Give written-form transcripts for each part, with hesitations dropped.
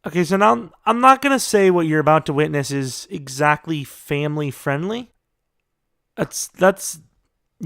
Okay, so now I'm not going to say what you're about to witness is exactly family friendly. That's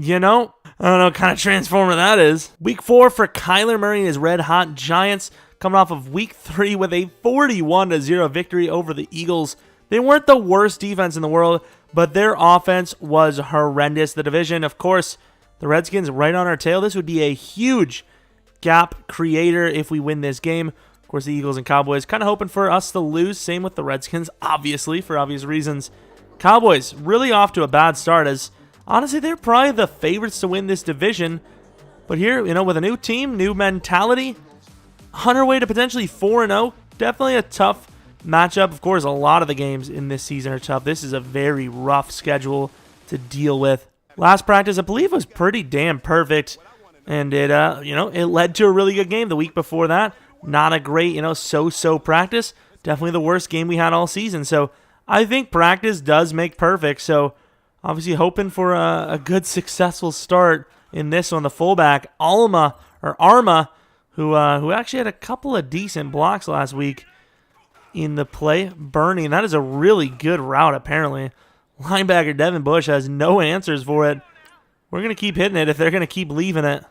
I don't know what kind of transformer that is. Week 4 for Kyler Murray and his Red Hot Giants, coming off of Week 3 with a 41-0 victory over the Eagles. They weren't the worst defense in the world, but their offense was horrendous. The division, of course, the Redskins right on our tail. This would be a huge gap creator if we win this game. Of course, the Eagles and Cowboys kind of hoping for us to lose. Same with the Redskins, obviously, for obvious reasons. Cowboys really off to a bad start as, honestly, they're probably the favorites to win this division. But here, with a new team, new mentality, on our way to potentially 4-0. Definitely a tough matchup. Of course, a lot of the games in this season are tough. This is a very rough schedule to deal with. Last practice, I believe, was pretty damn perfect. And it, it led to a really good game the week before that. Not a great, so-so practice. Definitely the worst game we had all season. So I think practice does make perfect. So obviously hoping for a good, successful start in this one. The fullback, Arma, who actually had a couple of decent blocks last week in the play. Burning, that is a really good route, apparently. Linebacker Devin Bush has no answers for it. We're going to keep hitting it if they're going to keep leaving it.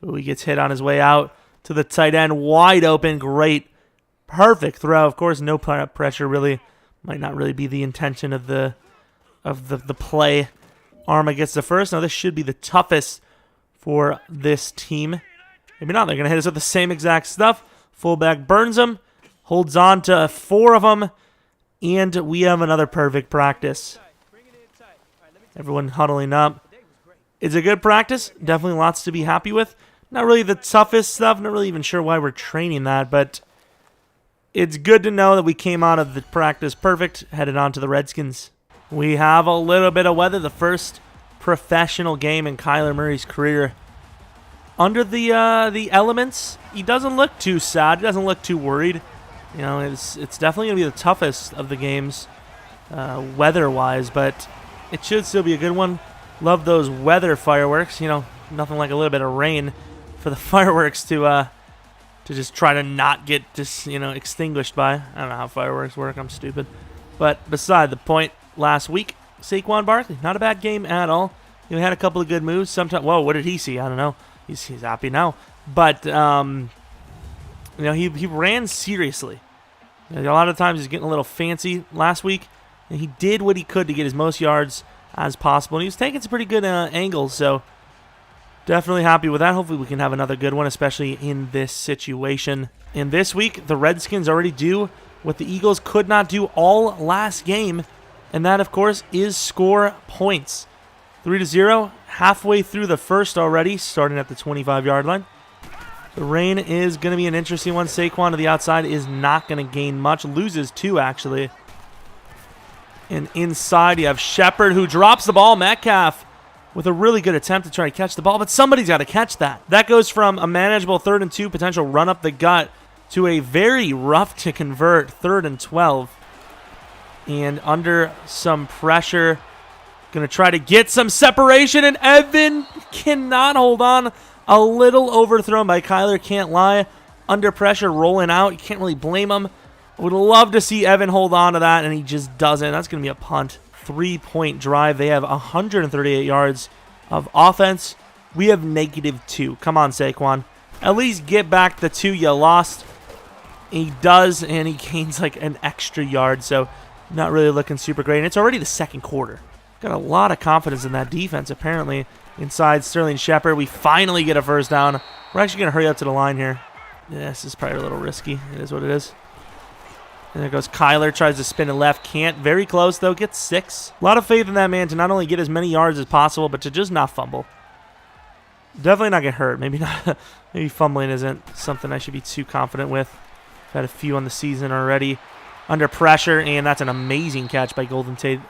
Ooh, he gets hit on his way out to the tight end. Wide open. Great. Perfect throw. Of course, no pressure really. Might not really be the intention of the play. Arma gets the first. Now, this should be the toughest for this team. Maybe not. They're going to hit us with the same exact stuff. Fullback burns them. Holds on to 4 of them. And we have another perfect practice. Everyone huddling up. It's a good practice. Definitely lots to be happy with. Not really the toughest stuff. Not really even sure why we're training that. But it's good to know that we came out of the practice perfect. Headed on to the Redskins. We have a little bit of weather. The first professional game in Kyler Murray's career. Under the elements, he doesn't look too sad. He doesn't look too worried. It's definitely going to be the toughest of the games weather-wise, but it should still be a good one. Love those weather fireworks. Nothing like a little bit of rain for the fireworks to just try to not get extinguished by. I don't know how fireworks work. I'm stupid. But beside the point, last week, Saquon Barkley, not a bad game at all. He had a couple of good moves. Sometimes, whoa, what did he see? I don't know. He's happy now. But, he ran seriously. A lot of times he's getting a little fancy last week. And he did what he could to get as most yards as possible. And he was taking some pretty good angles. So definitely happy with that. Hopefully we can have another good one, especially in this situation. And this week, the Redskins already do what the Eagles could not do all last game. And that, of course, is score points. 3-0, halfway through the first already, starting at the 25-yard line. The rain is going to be an interesting one. Saquon to the outside is not going to gain much. Loses 2, actually. And inside, you have Shepard, who drops the ball. Metcalf with a really good attempt to try to catch the ball, but somebody's got to catch that. That goes from a manageable 3rd and 2, potential run up the gut, to a very rough to convert 3rd and 12. And under some pressure, going to try to get some separation, and Evan cannot hold on. A little overthrown by Kyler, can't lie. Under pressure, rolling out. You can't really blame him. Would love to see Evan hold on to that, and he just doesn't. That's going to be a punt. 3-point drive. They have 138 yards of offense. We have -2. Come on, Saquon. At least get back the 2 you lost. He does, and he gains like an extra yard, so not really looking super great. And it's already the second quarter. Got a lot of confidence in that defense, apparently. Inside Sterling Shepard, we finally get a first down. We're actually going to hurry up to the line here. Yeah, this is probably a little risky. It is what it is. And there goes Kyler, tries to spin it left. Can't. Very close, though. Gets 6. A lot of faith in that man to not only get as many yards as possible, but to just not fumble. Definitely not get hurt. Maybe not. Maybe fumbling isn't something I should be too confident with. I've had a few on the season already. Under pressure, and that's an amazing catch by Golden Tate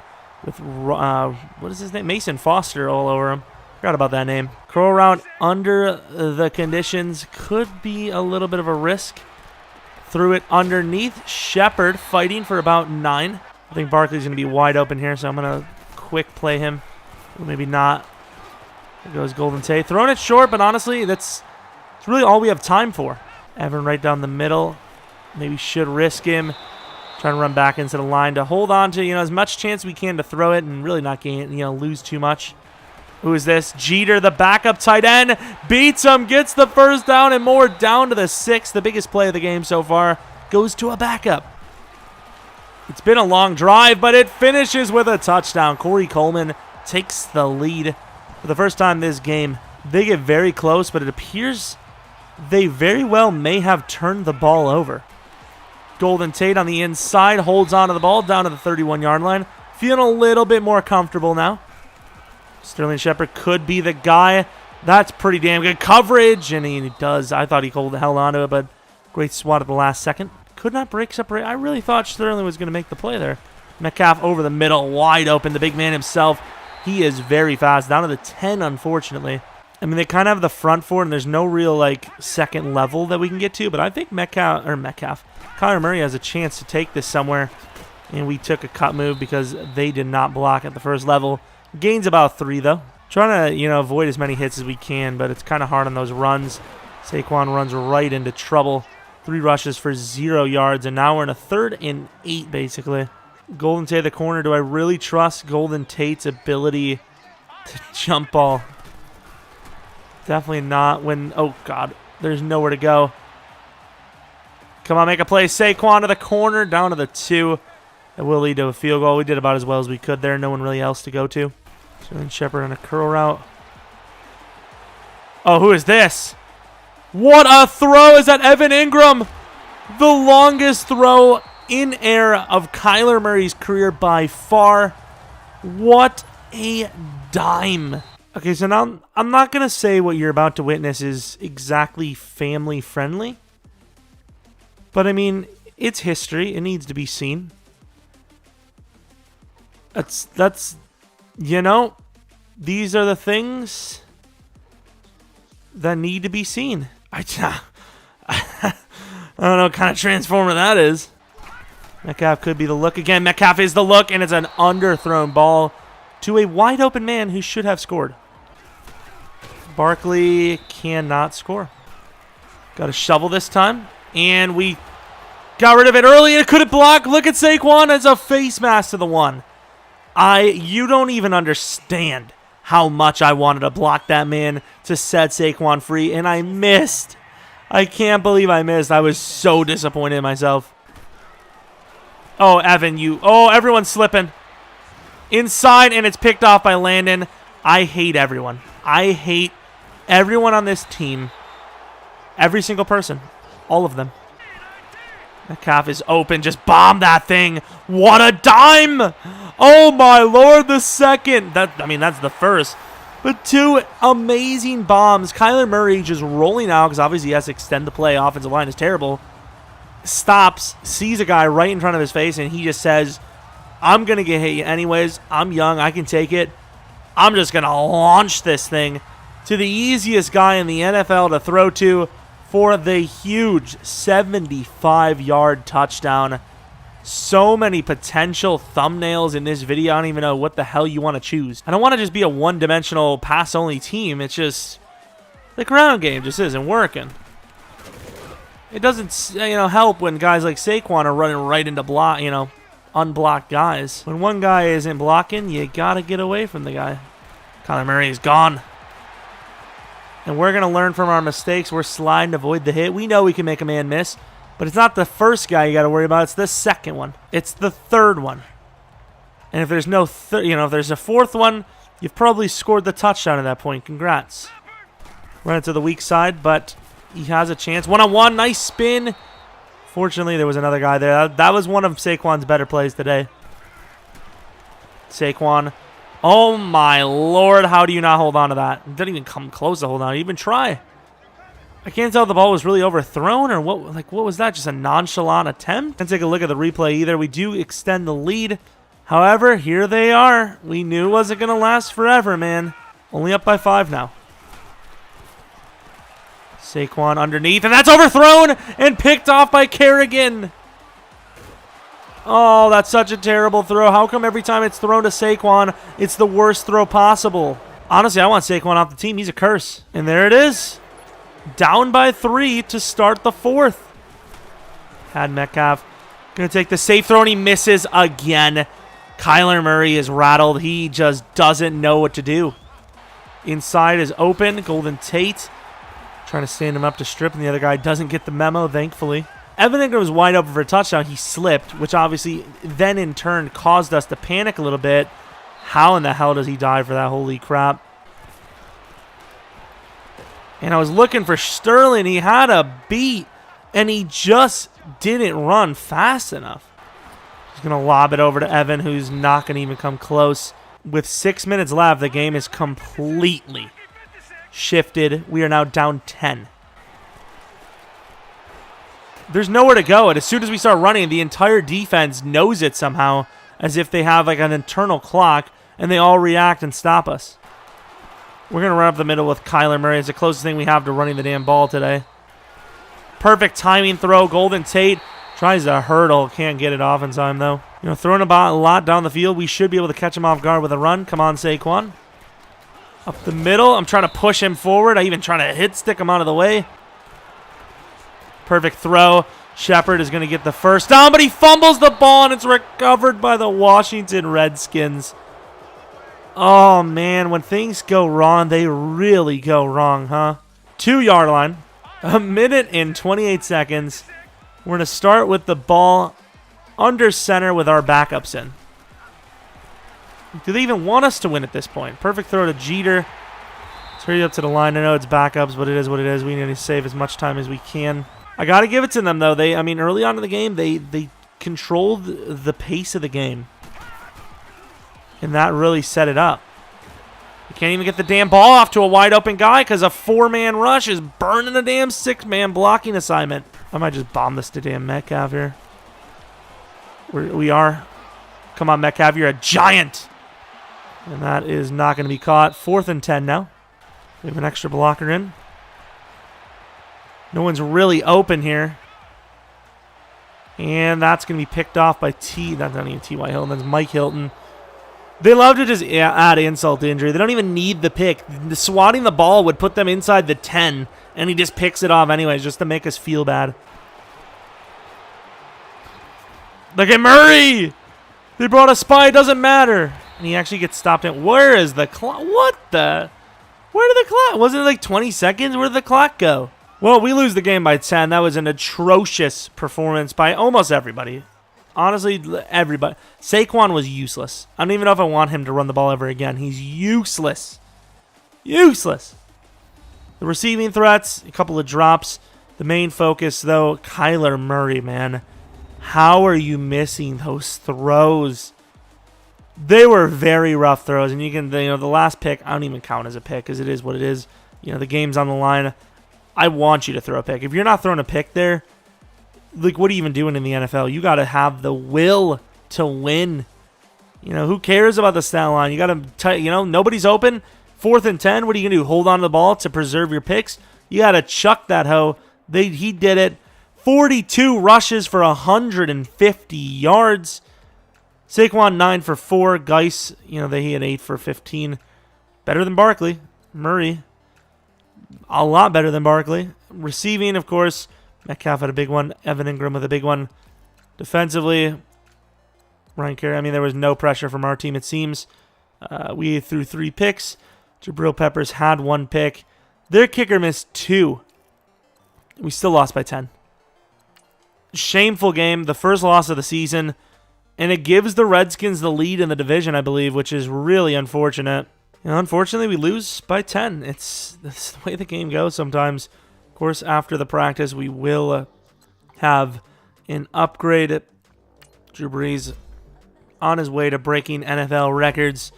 with, what is his name? Mason Foster all over him. Forgot about that name. Curl around under the conditions. Could be a little bit of a risk. Threw it underneath. Shepard fighting for about 9. I think Barkley's going to be wide open here, so I'm going to quick play him. Or maybe not. There goes Golden Tate. Throwing it short, but honestly, it's really all we have time for. Evan right down the middle. Maybe should risk him. Trying to run back into the line to hold on to, as much chance we can to throw it and really not gain, lose too much. Who is this? Jeter, the backup tight end, beats him, gets the first down and more, down to the 6. The biggest play of the game so far goes to a backup. It's been a long drive, but it finishes with a touchdown. Corey Coleman takes the lead for the first time this game. They get very close, but it appears they very well may have turned the ball over. Golden Tate on the inside holds on to the ball down to the 31-yard line. Feeling a little bit more comfortable now. Sterling Shepard could be the guy. That's pretty damn good coverage, and he does. I thought he held on to it, but great swat at the last second. Could not break separate. I really thought Sterling was going to make the play there. Metcalf over the middle, wide open. The big man himself. He is very fast. Down to the 10, unfortunately. I mean, they kind of have the front for it, and there's no real, second level that we can get to. But I think Kyler Murray has a chance to take this somewhere. And we took a cut move because they did not block at the first level. Gains about 3, though. Trying to, avoid as many hits as we can, but it's kind of hard on those runs. Saquon runs right into trouble. 3 rushes for 0 yards, and now we're in a 3rd and 8, basically. Golden Tate, the corner. Do I really trust Golden Tate's ability to jump ball? Definitely not when, oh, God, there's nowhere to go. Come on, make a play. Saquon to the corner, down to the 2. That will lead to a field goal. We did about as well as we could there. No one really else to go to. Sterling Shepard on a curl route. Oh, who is this? What a throw! Is that Evan Ingram? The longest throw in air of Kyler Murray's career by far. What a dime. Okay, so now I'm not going to say what you're about to witness is exactly family friendly. But I mean, it's history. It needs to be seen. That's these are the things that need to be seen. I don't know what kind of transformer that is. Metcalf could be the look again. Metcalf is the look, and it's an underthrown ball to a wide open man who should have scored. Barkley cannot score. Got a shovel this time, and we got rid of it early, and it couldn't block. Look at Saquon as a face mask to the 1. You don't even understand how much I wanted to block that man to set Saquon free, and I missed. I can't believe I missed. I was so disappointed in myself. Oh, Evan, everyone's slipping. Inside, and it's picked off by Landon. I hate everyone. I hate everyone on this team. Every single person. All of them. Metcalf is open. Just bomb that thing. What a dime! Oh my Lord, the second. That's the first. But 2 amazing bombs. Kyler Murray just rolling out because obviously he has to extend the play. Offensive line is terrible. Stops, sees a guy right in front of his face, and he just says, I'm going to get hit anyways. I'm young. I can take it. I'm just going to launch this thing to the easiest guy in the NFL to throw to for the huge 75-yard touchdown. So many potential thumbnails in this video. I don't even know what the hell you want to choose. I don't want to just be a one-dimensional pass-only team. It's just the ground game just isn't working. It doesn't, help when guys like Saquon are running right into unblocked guys. When one guy isn't blocking, you got to get away from the guy. Kyler Murray is gone. And we're going to learn from our mistakes. We're sliding to avoid the hit. We know we can make a man miss. But it's not the first guy you got to worry about. It's the second one. It's the third one. And if there's no if there's a fourth one, you've probably scored the touchdown at that point. Congrats. Run it to the weak side, but he has a chance. One-on-one, nice spin. Fortunately, there was another guy there. That was one of Saquon's better plays today. Saquon. Oh, my Lord. How do you not hold on to that? It didn't even come close to hold on. Even try. I can't tell if the ball was really overthrown or what. What was that? Just a nonchalant attempt? Can't take a look at the replay either. We do extend the lead. However, here they are. We knew it wasn't going to last forever, man. Only up by 5 now. Saquon underneath, and that's overthrown and picked off by Kerrigan. Oh, that's such a terrible throw. How come every time it's thrown to Saquon, it's the worst throw possible? Honestly, I want Saquon off the team. He's a curse. And there it is. Down by 3 to start the 4th. Had Metcalf. Going to take the safe throw, and he misses again. Kyler Murray is rattled. He just doesn't know what to do. Inside is open. Golden Tate trying to stand him up to strip, and the other guy doesn't get the memo, thankfully. Evan Ingram was wide open for a touchdown. He slipped, which obviously then in turn caused us to panic a little bit. How in the hell does he dive for that? Holy crap. And I was looking for Sterling. He had a beat, and he just didn't run fast enough. He's going to lob it over to Evan, who's not going to even come close. With 6 minutes left, the game is completely shifted. We are now down 10. There's nowhere to go, and as soon as we start running, the entire defense knows it somehow, as if they have like an internal clock, and they all react and stop us. We're going to run up the middle with Kyler Murray. It's the closest thing we have to running the damn ball today. Perfect timing throw. Golden Tate tries to hurdle. Can't get it off in time, though. You know, throwing a lot down the field. We should be able to catch him off guard with a run. Come on, Saquon. Up the middle. I'm trying to push him forward. I even trying to stick him out of the way. Perfect throw. Shepard is going to get the first down, but he fumbles the ball, and it's recovered by the Washington Redskins. Oh, man, when things go wrong, they really go wrong, huh? 2-yard line. 1 minute and 28 seconds. We're going to start with the ball under center with our backups in. Do they even want us to win at this point? Perfect throw to Jeter. Let's hurry up to the line. I know it's backups, but it is what it is. We need to save as much time as we can. I got to give it to them, though. Early on in the game, they controlled the pace of the game. And that really set it up. You can't even get the damn ball off to a wide open guy because a 4-man rush is burning a damn 6-man blocking assignment. I might just bomb this to damn Metcalf here. We are. Come on, Metcalf, you're a giant. And that is not going to be caught. 4th and 10 now. We have an extra blocker in. No one's really open here. And that's going to be picked off by that's not even T.Y. Hilton. That's Mike Hilton. They love to just add insult to injury. They don't even need the pick. Swatting the ball would put them inside the 10, and he just picks it off anyways just to make us feel bad. Look at Murray! They brought a spy. It doesn't matter. And he actually gets stopped in. Where is the clock? What the? Where did the clock? Wasn't it like 20 seconds? Where did the clock go? Well, we lose the game by 10. That was an atrocious performance by almost everybody. Honestly, everybody. Saquon was useless. I don't even know if I want him to run the ball ever again. He's useless. Useless. The receiving threats, a couple of drops. The main focus, though, Kyler Murray, man. How are you missing those throws? They were very rough throws, and the last pick, I don't even count as a pick because it is what it is. The game's on the line. I want you to throw a pick. If you're not throwing a pick there, like, what are you even doing in the NFL? You got to have the will to win. Who cares about the stat line? You got to, nobody's open. 4th and 10. What are you going to do? Hold on to the ball to preserve your picks? You got to chuck that hoe. He did it. 42 rushes for 150 yards. Saquon 9 for 4. Geis, he had 8 for 15. Better than Barkley. Murray, a lot better than Barkley. Receiving, of course, Metcalf had a big one. Evan Ingram with a big one. Defensively, Ryan Kerry, there was no pressure from our team, it seems. We threw 3 picks. Jabril Peppers had 1 pick. Their kicker missed 2. We still lost by 10. Shameful game. The first loss of the season. And it gives the Redskins the lead in the division, I believe, which is really unfortunate. Unfortunately, we lose by 10. That's the way the game goes sometimes. Of course, after the practice, we will have an upgrade. Drew Brees on his way to breaking NFL records.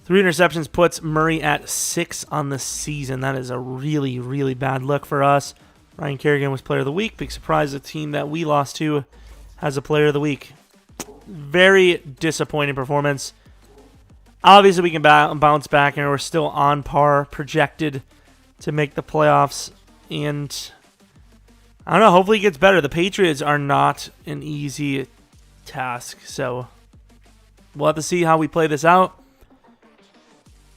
3 interceptions puts Murray at 6 on the season. That is a really, really bad look for us. Ryan Kerrigan was Player of the Week. Big surprise, the team that we lost to has a Player of the Week. Very disappointing performance. Obviously, we can bounce back, and we're still on par, projected to make the playoffs. And I don't know, hopefully it gets better. The Patriots are not an easy task, so we'll have to see how we play this out.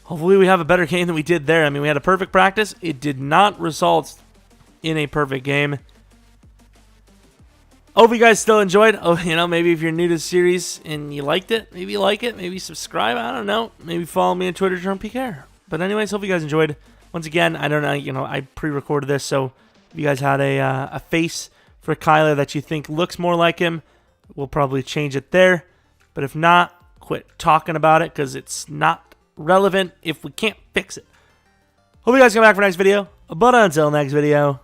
Hopefully we have a better game than we did there. We had a perfect practice. It did not result in a perfect game. Hope you guys still enjoyed. Oh, you know, maybe if you're new to the series and you liked it, maybe you like it, maybe subscribe. I don't know. Maybe follow me on Twitter, Jeromepkr. But anyways, hope you guys enjoyed. Once again, I don't know. You know, I pre-recorded this, so if you guys had a face for Kyler that you think looks more like him, we'll probably change it there. But if not, quit talking about it because it's not relevant if we can't fix it. Hope you guys come back for next video. But until next video,